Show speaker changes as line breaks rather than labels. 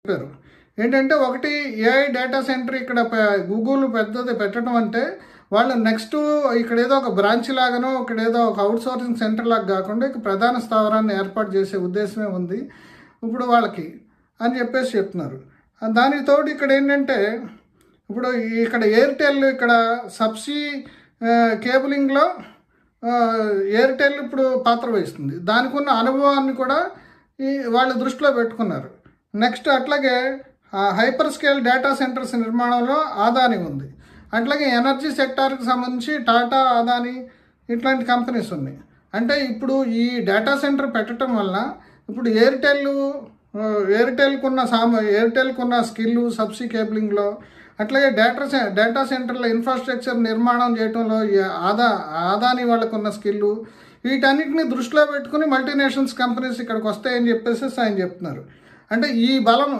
చెప్పారు. ఏంటంటే ఒకటి ఏఐ డేటా సెంటర్ ఇక్కడ గూగుల్ పెద్దది పెట్టడం అంటే వాళ్ళు నెక్స్ట్ ఇక్కడ ఏదో ఒక బ్రాంచ్ లాగానో ఇక్కడ ఏదో ఒక అవుట్ సోర్సింగ్ సెంటర్ లాగా కాకుండా ఇక ప్రధాన స్థావరాన్ని ఏర్పాటు చేసే ఉద్దేశమే ఉంది ఇప్పుడు వాళ్ళకి అని చెప్పేసి చెప్తున్నారు. దానికి తోడు ఇక్కడ ఏంటంటే ఇప్పుడు ఇక్కడ ఎయిర్టెల్ ఇక్కడ సబ్సీ కేబులింగ్లో ఎయిర్టెల్ ఇప్పుడు పాత్ర వహిస్తుంది. దానికి ఉన్న అనుభవాన్ని కూడా వాళ్ళు దృష్టిలో పెట్టుకున్నారు. నెక్స్ట్ అట్లాగే హైపర్ స్కేల్ డేటా సెంటర్స్ నిర్మాణంలో అదానీ ఉంది. అట్లాగే ఎనర్జీ సెక్టార్కి సంబంధించి టాటా, అదానీ ఇట్లాంటి కంపెనీస్ ఉన్నాయి. అంటే ఇప్పుడు ఈ డేటా సెంటర్ పెట్టడం వల్ల ఇప్పుడు ఎయిర్టెల్కున్న స్కిల్ సబ్సీ కేబులింగ్లో అట్లాగే డేటా సెంటర్ల ఇన్ఫ్రాస్ట్రక్చర్ నిర్మాణం చేయడంలో అదానీ వాళ్ళకున్న స్కిల్ వీటన్నిటిని దృష్టిలో పెట్టుకుని మల్టీనేషనల్స్ కంపెనీస్ ఇక్కడికి వస్తాయని చెప్పేసి ఆయన చెప్తున్నారు. అంటే ఈ బలం